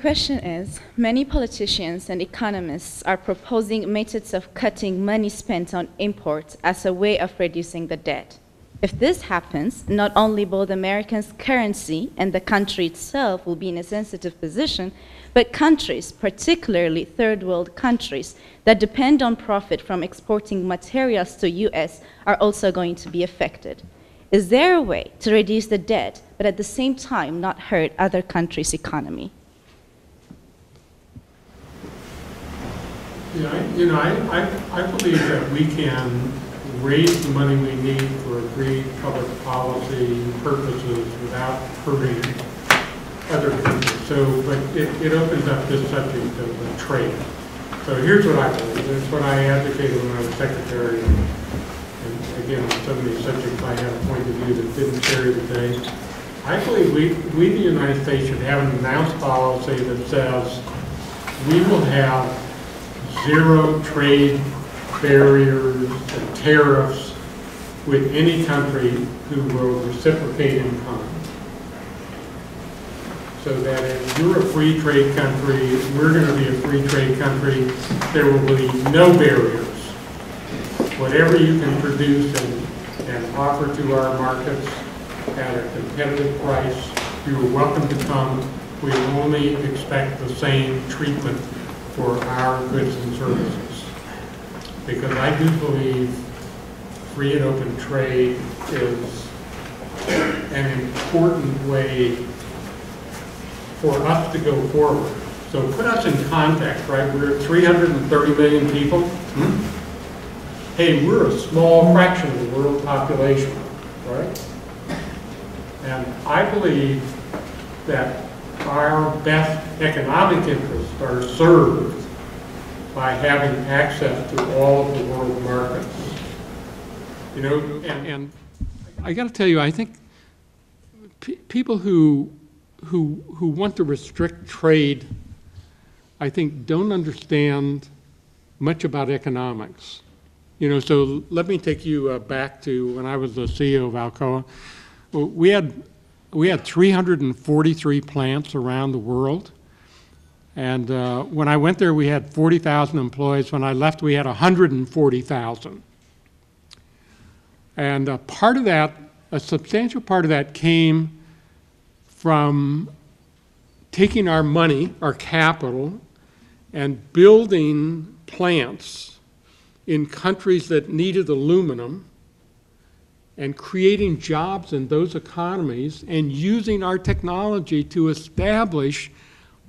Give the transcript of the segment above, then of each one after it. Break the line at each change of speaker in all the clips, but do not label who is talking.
question is, many politicians and economists are proposing methods of cutting money spent on imports as a way of reducing the debt. If this happens, not only both Americans' currency and the country itself will be in a sensitive position, but countries, particularly third world countries, that depend on profit from exporting materials to US are also going to be affected. Is there a way to reduce the debt, but at the same time not hurt other countries' economy?
I believe that we can raise the money we need for agreed public policy purposes without hurting other countries. So, but it opens up this subject of trade. So here's what I believe. That's what I advocated when I was secretary. And again, on so many subjects, I had a point of view that didn't carry the day. I believe we, the United States, should have an announced policy that says we will have zero trade barriers and tariffs with any country who will reciprocate in kind. So that if you're a free trade country, we're going to be a free trade country, there will be no barriers. Whatever you can produce and offer to our markets at a competitive price, you're welcome to come. We only expect the same treatment for our goods and services. Because I do believe free and open trade is an important way for us to go forward. So put us in context, right? We're 330 million people. Hey, we're a small fraction of the world population, right? And I believe that our best economic interests are served by having access to all of the world markets. You know,
and I got to tell you, I think people who want to restrict trade, I think, don't understand much about economics. You know, so let me take you back to when I was the CEO of Alcoa. We had 343 plants around the world. And when I went there, we had 40,000 employees. When I left, we had 140,000. And part of that, a substantial part of that came from taking our money, our capital, and building plants in countries that needed aluminum and creating jobs in those economies and using our technology to establish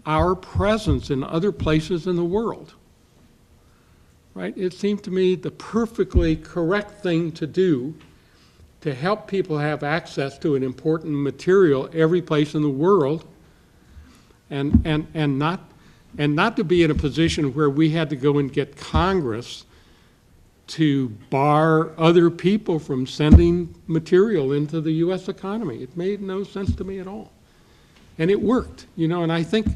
our presence in other places in the world. Right? It seemed to me the perfectly correct thing to do to help people have access to an important material every place in the world, and not to be in a position where we had to go and get Congress to bar other people from sending material into the U.S. economy. It made no sense to me at all. And it worked, you know, and I think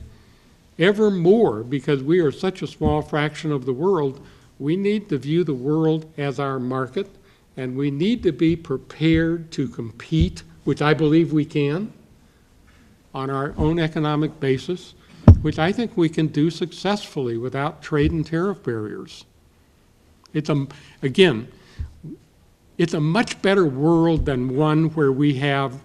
ever more, because we are such a small fraction of the world, we need to view the world as our market, and we need to be prepared to compete, which I believe we can, on our own economic basis, which I think we can do successfully without trade and tariff barriers. Again, it's a much better world than one where we have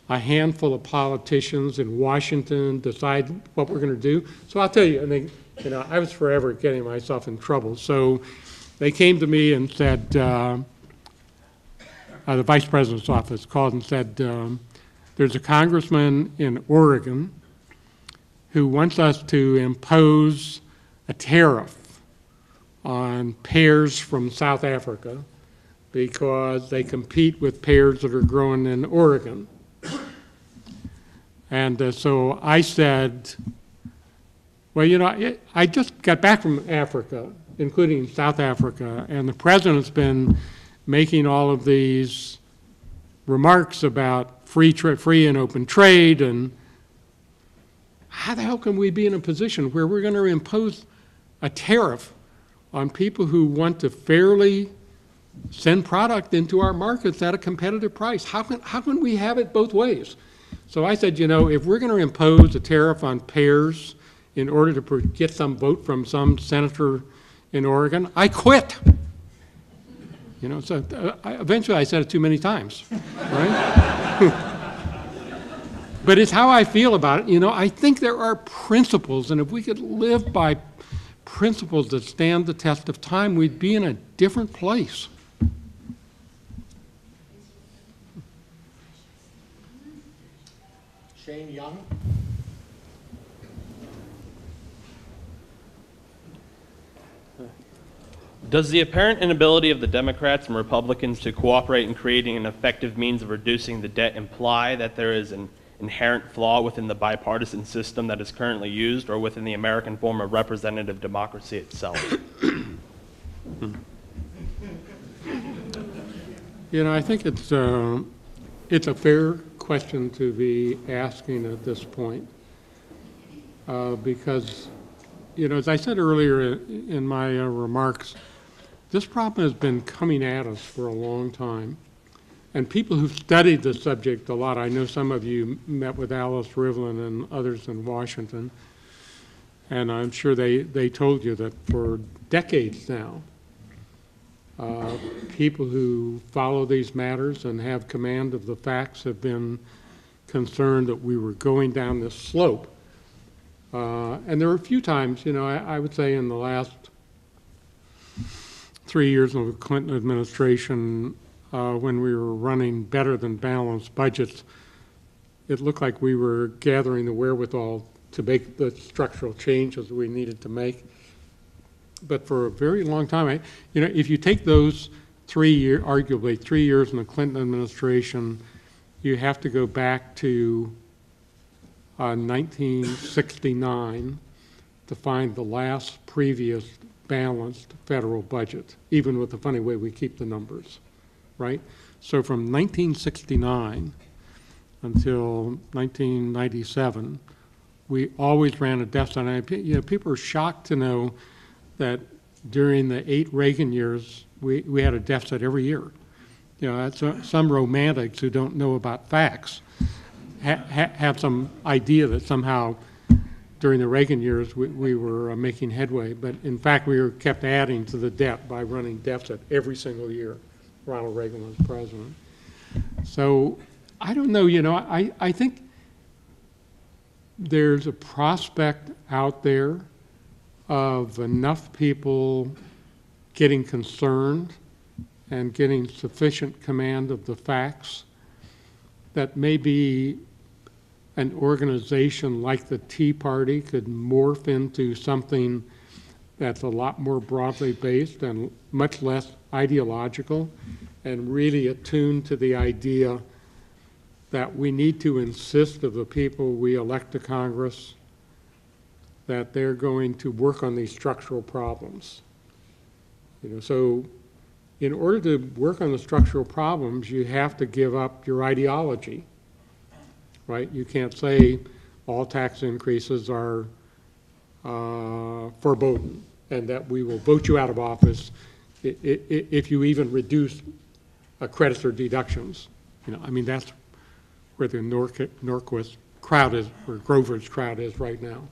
a handful of politicians in Washington decide what we're going to do. So I'll tell you, I mean, you know, I was forever getting myself in trouble. So they came to me and said, the vice president's office called and said, there's a congressman in Oregon who wants us to impose a tariff on pears from South Africa because they compete with pears that are grown in Oregon. And so I said, well, you know, I just got back from Africa, including South Africa, and the president's been making all of these remarks about free and open trade, and how the hell can we be in a position where we're going to impose a tariff on people who want to fairly send product into our markets at a competitive price? How can we have it both ways? So I said, you know, if we're going to impose a tariff on pears in order to get some vote from some senator in Oregon, I quit. You know, so eventually I said it too many times, right? But it's how I feel about it. You know, I think there are principles, and if we could live by principles that stand the test of time, we'd be in a different place.
Shane Young.
Does the apparent inability of the Democrats and Republicans to cooperate in creating an effective means of reducing the debt imply that there is an inherent flaw within the bipartisan system that is currently used, or within the American form of representative democracy itself?
You know, I think it's a fair question to be asking at this point, because, you know, as I said earlier in my remarks, this problem has been coming at us for a long time. And people who've studied the subject a lot, I know some of you met with Alice Rivlin and others in Washington, and I'm sure they told you that for decades now, people who follow these matters and have command of the facts have been concerned that we were going down this slope. And there were a few times, you know, I would say in the last 3 years of the Clinton administration, when we were running better than balanced budgets, it looked like we were gathering the wherewithal to make the structural changes we needed to make. But for a very long time, you know, if you take those arguably 3 years in the Clinton administration, you have to go back to 1969 to find the last previous balanced federal budget, even with the funny way we keep the numbers, right? So from 1969 until 1997, we always ran a deficit. And, you know, people are shocked to know that during the 8 Reagan years, we had a deficit every year. You know, some romantics who don't know about facts have some idea that somehow during the Reagan years we were making headway, but in fact we were kept adding to the debt by running deficit every single year Ronald Reagan was president. So I don't know, you know, I think there's a prospect out there of enough people getting concerned and getting sufficient command of the facts that maybe an organization like the Tea Party could morph into something that's a lot more broadly based and much less ideological, and really attuned to the idea that we need to insist of the people we elect to Congress that they're going to work on these structural problems. You know, so in order to work on the structural problems, you have to give up your ideology, right? You can't say all tax increases are foreboding and that we will vote you out of office if you even reduce credits or deductions. You know, I mean, that's where the Norquist crowd is, or Grover's crowd is right now.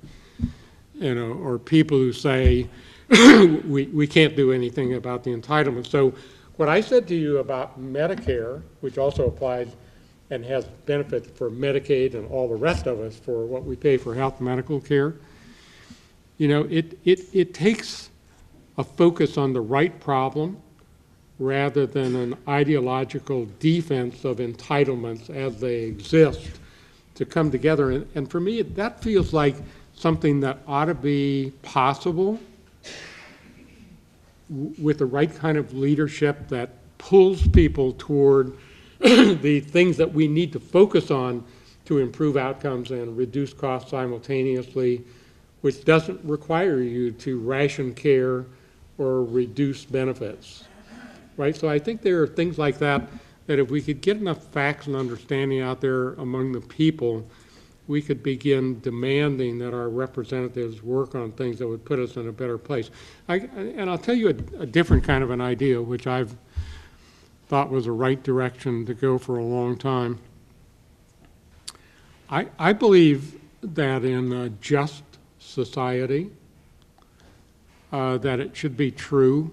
You know, or people who say we can't do anything about the entitlement. So what I said to you about Medicare, which also applies and has benefits for Medicaid and all the rest of us for what we pay for health and medical care, you know, it takes a focus on the right problem rather than an ideological defense of entitlements as they exist to come together. And for me, that feels like something that ought to be possible with the right kind of leadership that pulls people toward the things that we need to focus on to improve outcomes and reduce costs simultaneously, which doesn't require you to ration care or reduce benefits, right? So I think there are things like that that if we could get enough facts and understanding out there among the people, we could begin demanding that our representatives work on things that would put us in a better place. And I'll tell you a different kind of an idea, which I've thought was the right direction to go for a long time. I believe that in a just society, that it should be true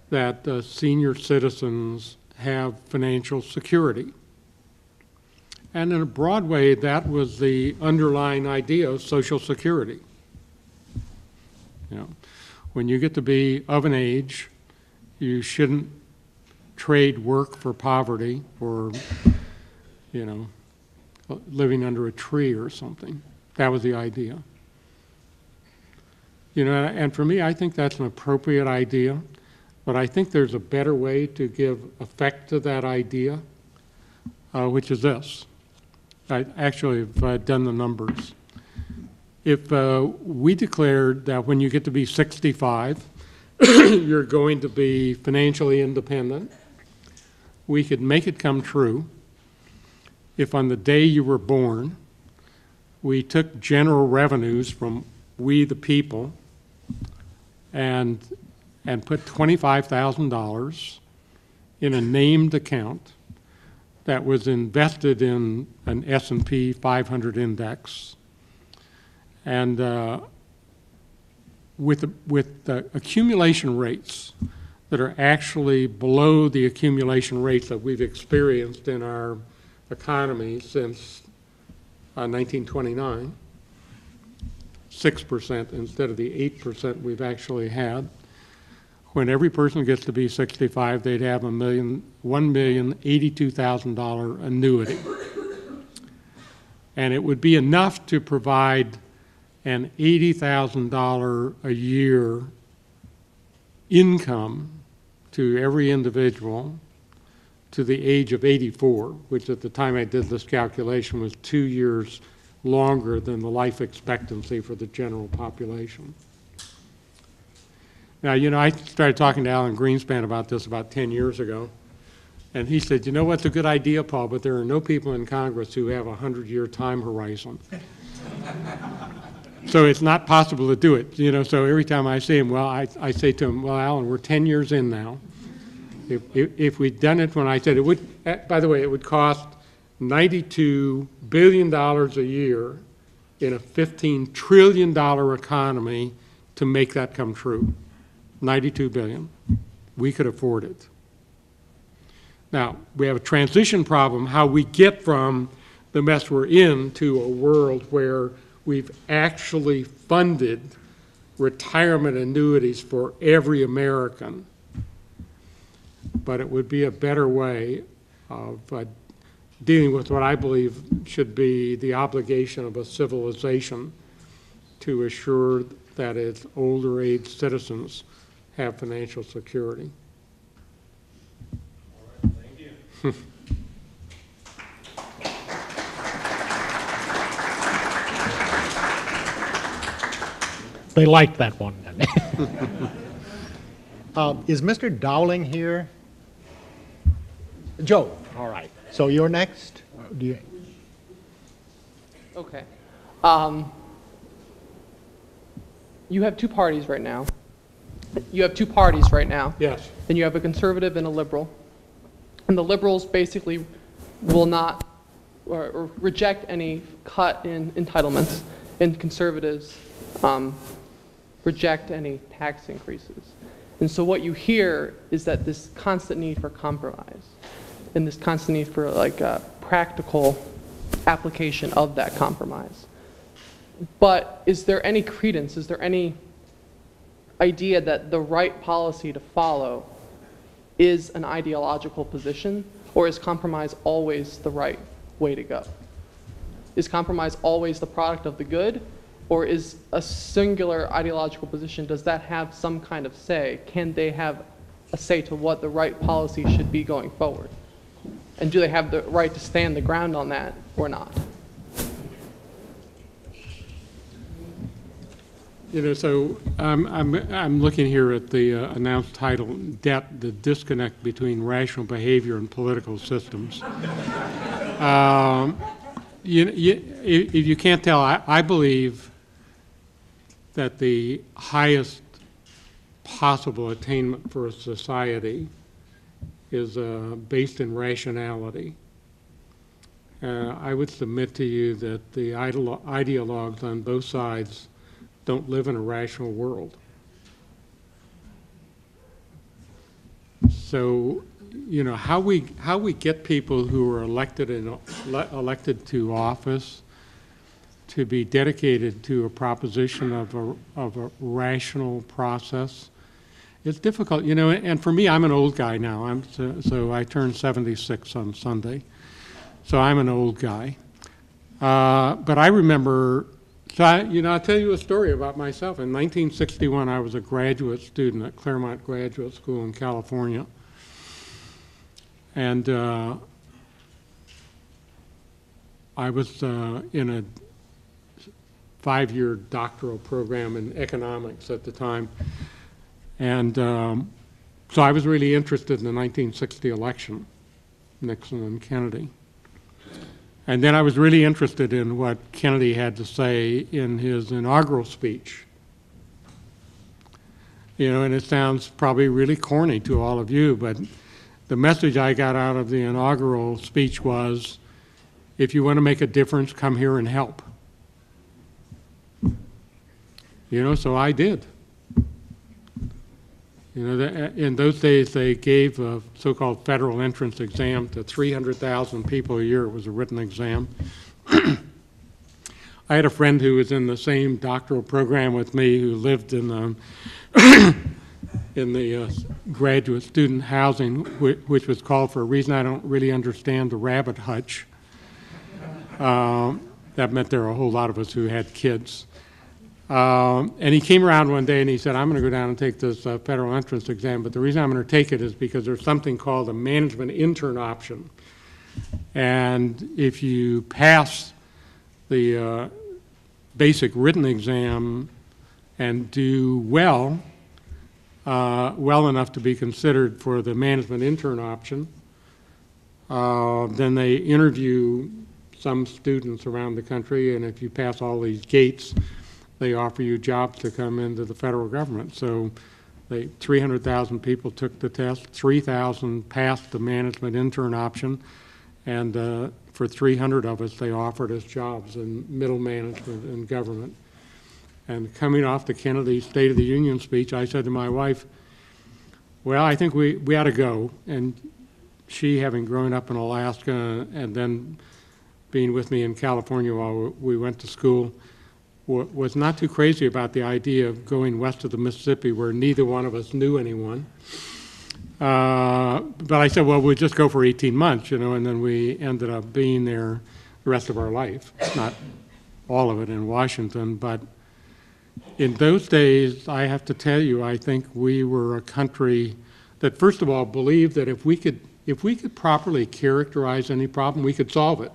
that senior citizens have financial security. And in a broad way, that was the underlying idea of Social Security. You know, when you get to be of an age, you shouldn't trade work for poverty or, you know, living under a tree or something. That was the idea. You know, and for me, I think that's an appropriate idea, but I think there's a better way to give effect to that idea, which is this. I actually have done the numbers. If we declared that when you get to be 65, you're going to be financially independent, we could make it come true if on the day you were born, we took general revenues from we the people and put $25,000 in a named account that was invested in an S&P 500 index. And with the accumulation rates that are actually below the accumulation rates that we've experienced in our economy since 1929, 6% instead of the 8% we've actually had. When every person gets to be 65, they'd have $1,082,000 annuity. And it would be enough to provide an $80,000 a year income to every individual to the age of 84, which at the time I did this calculation was 2 years longer than the life expectancy for the general population. Now, you know, I started talking to Alan Greenspan about this about 10 years ago, and he said, you know what's a good idea, Paul, but there are no people in Congress who have a 100-year time horizon. So it's not possible to do it, you know, so every time I see him, well, I say to him, well, Alan, we're 10 years in now. If we'd done it when I said it would, by the way, it would cost $92 billion a year in a $15 trillion economy to make that come true. 92 billion. We could afford it. Now, we have a transition problem, how we get from the mess we're in to a world where we've actually funded retirement annuities for every American. But it would be a better way of dealing with what I believe should be the obligation of a civilization to assure that its older age citizens have financial security.
All right, thank you.
They liked that one. Is Mr. Dowling here? Joe, all right. So you're next? Do you?
Okay. You have two parties right now.
Yes.
And you have a conservative and a liberal. And the liberals basically will not or reject any cut in entitlements, and conservatives reject any tax increases. And so what you hear is that this constant need for compromise and this constant need for like a practical application of that compromise. But is there any credence, is there any idea that the right policy to follow is an ideological position, or is compromise always the right way to go? Is compromise always the product of the good, or is a singular ideological position, does that have some kind of say? Can they have a say to what the right policy should be going forward? And do they have the right to stand the ground on that or not?
You know, so I'm looking here at the announced title, Debt, the Disconnect Between Rational Behavior and Political Systems. If you can't tell, I believe that the highest possible attainment for a society is based in rationality. I would submit to you that the ideologues on both sides don't live in a rational world. So, you know, how we get people who are elected to office to be dedicated to a proposition of a rational process, it's difficult, you know. And for me, I'm an old guy now. So I turned 76 on Sunday, so I'm an old guy. But I remember, I'll tell you a story about myself. In 1961, I was a graduate student at Claremont Graduate School in California. And I was in a 5-year doctoral program in economics at the time. And so I was really interested in the 1960 election, Nixon and Kennedy. And then I was really interested in what Kennedy had to say in his inaugural speech. You know, and it sounds probably really corny to all of you, but the message I got out of the inaugural speech was, if you want to make a difference, come here and help. You know, so I did. You know, in those days, they gave a so-called federal entrance exam to 300,000 people a year. It was a written exam. I had a friend who was in the same doctoral program with me who lived in the graduate student housing, which was called, for a reason I don't really understand, the rabbit hutch. That meant there were a whole lot of us who had kids. And he came around one day and he said, I'm going to go down and take this federal entrance exam, but the reason I'm going to take it is because there's something called a management intern option. And if you pass the basic written exam and do well enough to be considered for the management intern option, then they interview some students around the country, and if you pass all these gates, they offer you jobs to come into the federal government. So 300,000 people took the test, 3,000 passed the management intern option, and for 300 of us, they offered us jobs in middle management and government. And coming off the Kennedy State of the Union speech, I said to my wife, well, I think we ought to go. And she, having grown up in Alaska and then being with me in California while we went to school, was not too crazy about the idea of going west of the Mississippi where neither one of us knew anyone. But I said, well, we'll just go for 18 months, you know, and then we ended up being there the rest of our life. Not all of it in Washington, but in those days, I have to tell you, I think we were a country that, first of all, believed that if we could properly characterize any problem, we could solve it.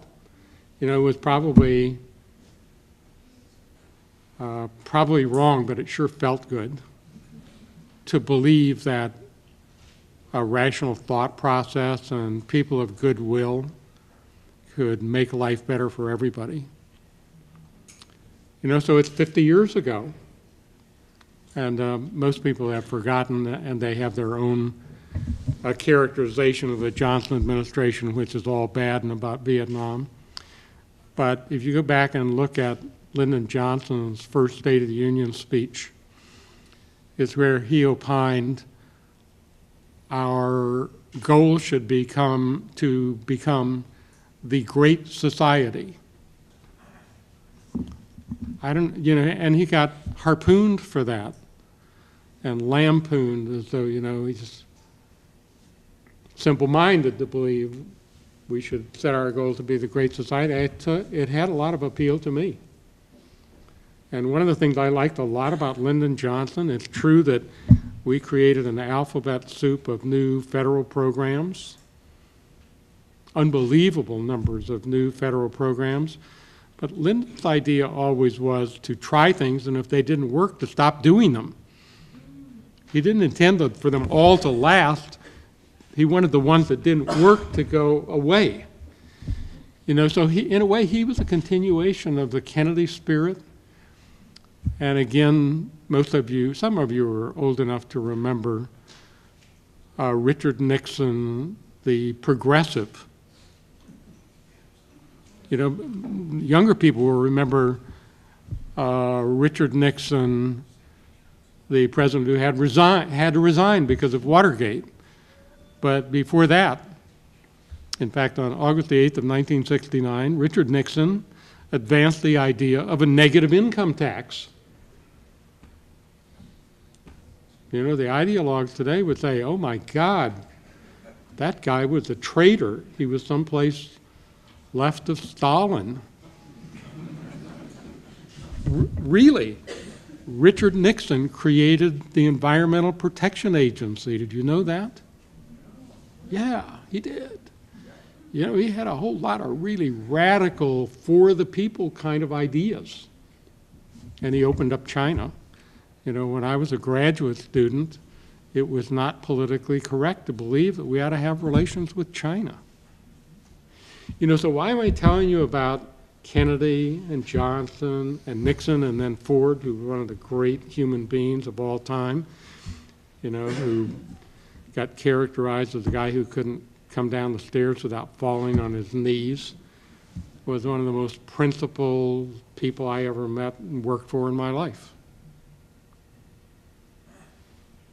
You know, it was probably wrong, but it sure felt good to believe that a rational thought process and people of goodwill could make life better for everybody. You know, so it's 50 years ago, and most people have forgotten, and they have their own characterization of the Johnson administration, which is all bad and about Vietnam. But if you go back and look at Lyndon Johnson's first State of the Union speech, it's where he opined our goal should become the Great Society. And he got harpooned for that and lampooned as though, you know, he's just simple-minded to believe we should set our goal to be the Great Society. It had a lot of appeal to me. And one of the things I liked a lot about Lyndon Johnson, it's true that we created an alphabet soup of new federal programs, unbelievable numbers of new federal programs. But Lyndon's idea always was to try things, and if they didn't work, to stop doing them. He didn't intend for them all to last. He wanted the ones that didn't work to go away. You know, so in a way, he was a continuation of the Kennedy spirit. And again, some of you are old enough to remember Richard Nixon, the progressive. You know, younger people will remember Richard Nixon, the president who had to resign because of Watergate. But before that, in fact, on August the 8th of 1969, Richard Nixon advanced the idea of a negative income tax. You know, the ideologues today would say, oh my God, that guy was a traitor. He was someplace left of Stalin. Really, Richard Nixon created the Environmental Protection Agency. Did you know that? Yeah, he did. You know, he had a whole lot of really radical, for the people kind of ideas. And he opened up China. You know, when I was a graduate student, it was not politically correct to believe that we ought to have relations with China. You know, so why am I telling you about Kennedy and Johnson and Nixon and then Ford, who was one of the great human beings of all time, you know, who got characterized as the guy who couldn't come down the stairs without falling on his knees, was one of the most principled people I ever met and worked for in my life.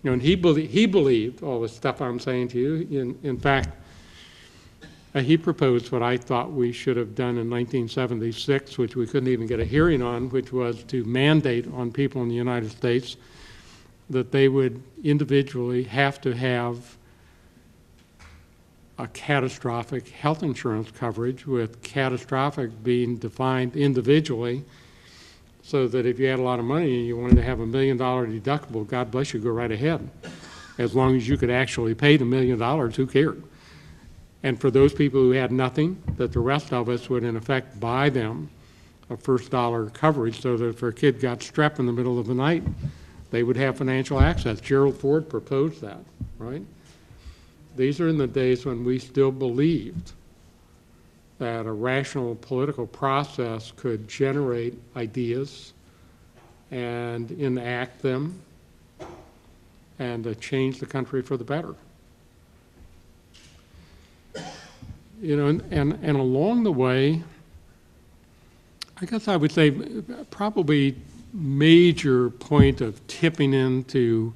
You know, and he believed all the stuff I'm saying to you. In fact, he proposed what I thought we should have done in 1976, which we couldn't even get a hearing on, which was to mandate on people in the United States that they would individually have to have a catastrophic health insurance coverage, with catastrophic being defined individually, so that if you had a lot of money and you wanted to have $1 million deductible, God bless you, go right ahead. As long as you could actually pay the $1 million, who cared? And for those people who had nothing, that the rest of us would in effect buy them a first dollar coverage, so that if their kid got strep in the middle of the night, they would have financial access. Gerald Ford proposed that, right? These are in the days when we still believed that a rational political process could generate ideas and enact them and change the country for the better. You know, and along the way, I guess I would say probably major point of tipping into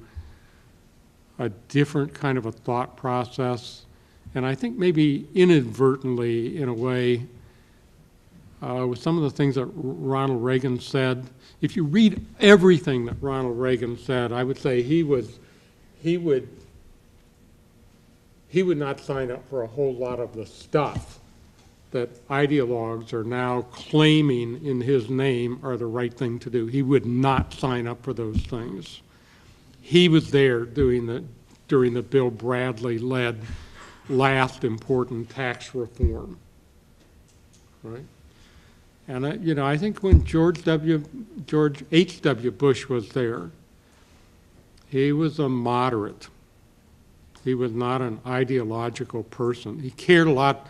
a different kind of a thought process, and I think maybe inadvertently, in a way, with some of the things that Ronald Reagan said. If you read everything that Ronald Reagan said, I would say he would not sign up for a whole lot of the stuff that ideologues are now claiming in his name are the right thing to do. He would not sign up for those things. He was there during the Bill Bradley-led last important tax reform, right? And you know, I think when George H.W. Bush was there, he was a moderate. He was not an ideological person. He cared a lot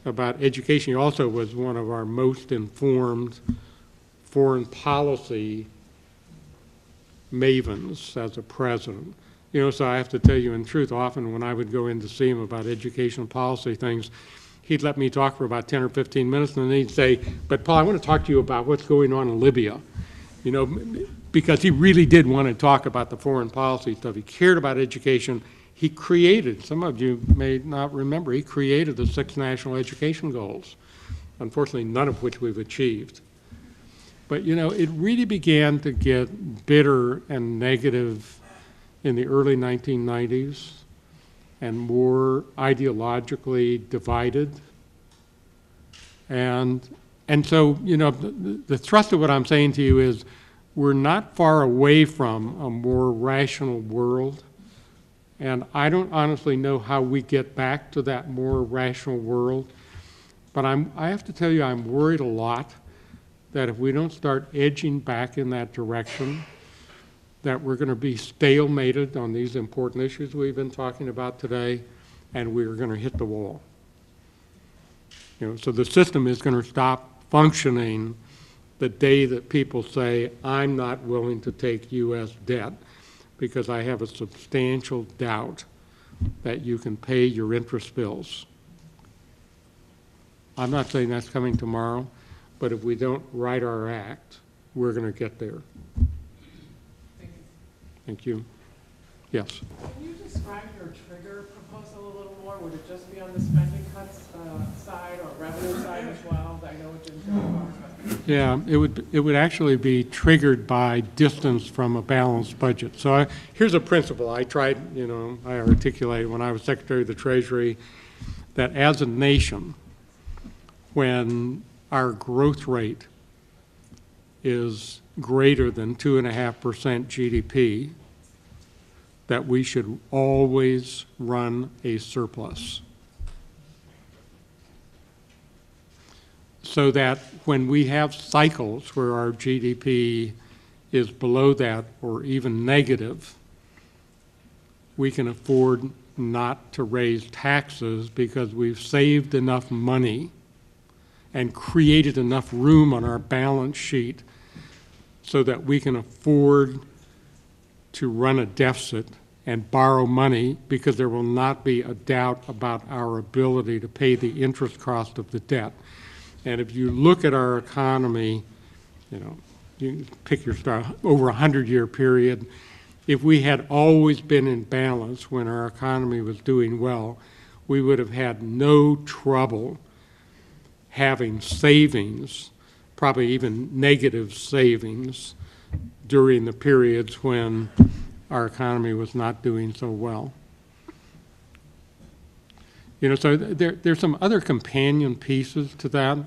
about education. He also was one of our most informed foreign policy mavens as a president. You know, so I have to tell you in truth, often when I would go in to see him about educational policy things, he'd let me talk for about 10 or 15 minutes, and then he'd say, but Paul, I want to talk to you about what's going on in Libya. You know, because he really did want to talk about the foreign policy stuff. He cared about education. He created, some of you may not remember, he created the 6 national education goals, unfortunately none of which we've achieved. But you know, it really began to get bitter and negative in the early 1990s and more ideologically divided. And so, you know, the thrust of what I'm saying to you is we're not far away from a more rational world. And I don't honestly know how we get back to that more rational world. But I have to tell you, I'm worried a lot that if we don't start edging back in that direction, that we're going to be stalemated on these important issues we've been talking about today, and we're going to hit the wall. You know, so the system is going to stop functioning the day that people say, I'm not willing to take U.S. debt because I have a substantial doubt that you can pay your interest bills. I'm not saying that's coming tomorrow, but if we don't right our act we're going to get there. Thank you. Yes.
Can you describe your trigger proposal a little more? Would it just be on the spending cuts side or revenue side as well? I know it didn't go far, but...
Yeah, it would actually be triggered by distance from a balanced budget. So here's a principle I tried, I articulated when I was Secretary of the Treasury, that as a nation, when our growth rate is greater than 2.5% GDP, that we should always run a surplus. So that when we have cycles where our GDP is below that or even negative, we can afford not to raise taxes because we've saved enough money and created enough room on our balance sheet so that we can afford to run a deficit and borrow money because there will not be a doubt about our ability to pay the interest cost of the debt. And if you look at our economy, you pick your star, over a 100-year period, if we had always been in balance when our economy was doing well, we would have had no trouble having savings, probably even negative savings, during the periods when our economy was not doing so well. So there's some other companion pieces to that.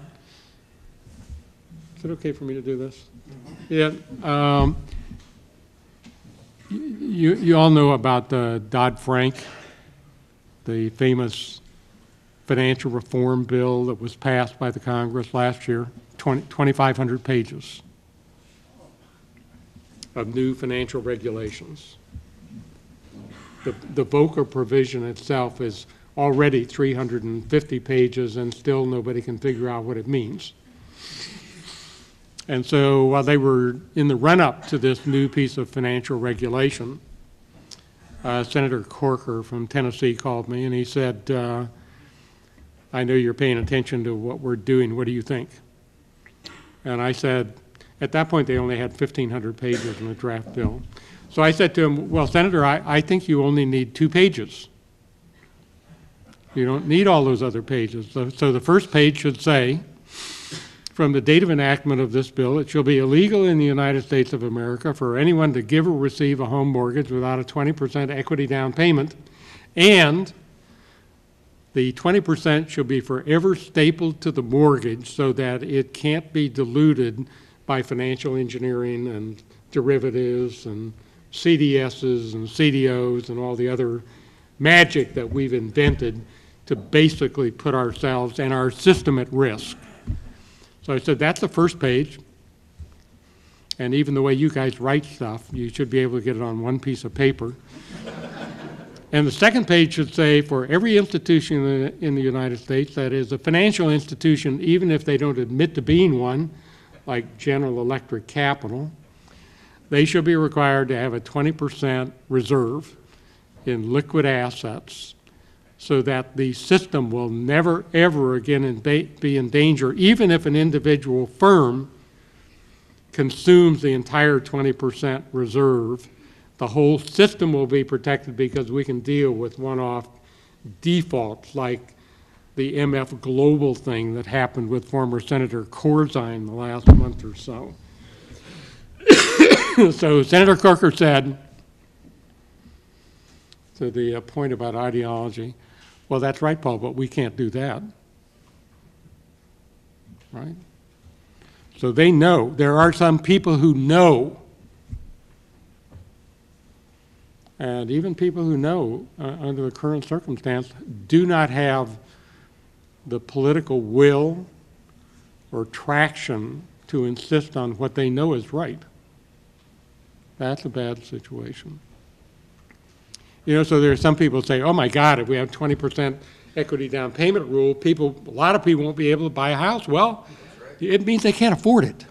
Is it okay for me to do this? Yeah. You all know about the DoddFrank, the famous financial reform bill that was passed by the Congress last year, 2,500 pages of new financial regulations. The VOCA provision itself is already 350 pages and still nobody can figure out what it means. And so while they were in the run-up to this new piece of financial regulation, Senator Corker from Tennessee called me and he said, I know you're paying attention to what we're doing. What do you think? And I said, at that point they only had 1,500 pages in the draft bill. So I said to him, well, Senator, I think you only need 2 pages. You don't need all those other pages. So the first page should say, from the date of enactment of this bill, it shall be illegal in the United States of America for anyone to give or receive a home mortgage without a 20% equity down payment, and the 20% shall be forever stapled to the mortgage so that it can't be diluted by financial engineering and derivatives and CDSs and CDOs and all the other magic that we've invented to basically put ourselves and our system at risk. So I said, that's the first page. And even the way you guys write stuff, you should be able to get it on one piece of paper. And the second page should say, for every institution in the United States that is a financial institution, even if they don't admit to being one, like General Electric Capital, they shall be required to have a 20% reserve in liquid assets so that the system will never, ever again be in danger, even if an individual firm consumes the entire 20% reserve. The whole system will be protected because we can deal with one-off defaults like the MF Global thing that happened with former Senator Corzine the last month or so. So Senator Corker said, to the point about ideology, well, that's right, Paul, but we can't do that, right? So they know. There are some people who know, and even people who know under the current circumstance do not have the political will or traction to insist on what they know is right. That's a bad situation. So there are some people who say, oh my God, if we have 20% equity down payment rule, a lot of people won't be able to buy a house. Well, it means they can't afford it.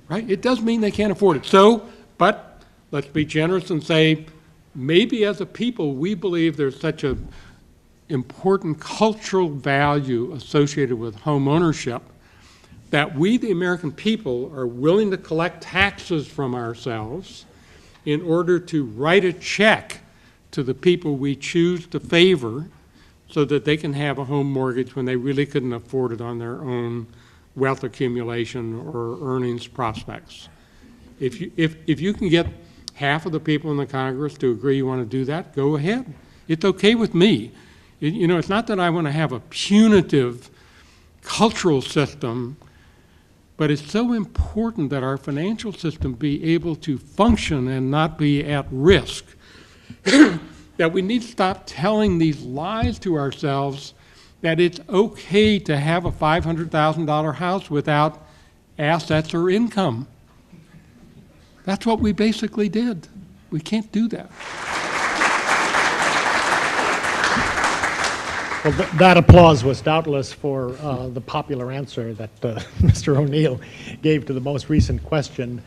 Right? It does mean they can't afford it. So, but let's be generous and say, maybe as a people, we believe there's such an important cultural value associated with home ownership that we, the American people, are willing to collect taxes from ourselves in order to write a check to the people we choose to favor so that they can have a home mortgage when they really couldn't afford it on their own wealth accumulation or earnings prospects. If you can get half of the people in the Congress to agree you want to do that, go ahead. It's okay with me. You know, it's not that I want to have a punitive cultural system, but it's so important that our financial system be able to function and not be at risk that we need to stop telling these lies to ourselves that it's okay to have a $500,000 house without assets or income. That's what we basically did. We can't do that.
Well, that applause was doubtless for the popular answer that Mr. O'Neil gave to the most recent question.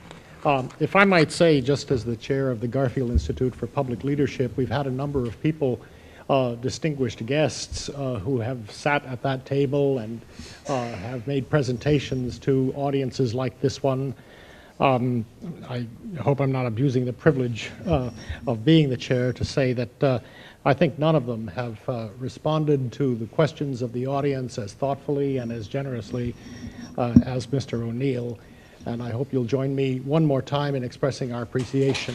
If I might say, just as the chair of the Garfield Institute for Public Leadership, we've had a number of people, distinguished guests, who have sat at that table and have made presentations to audiences like this one. I hope I'm not abusing the privilege of being the chair to say that I think none of them have responded to the questions of the audience as thoughtfully and as generously as Mr. O'Neil. And I hope you'll join me one more time in expressing our appreciation.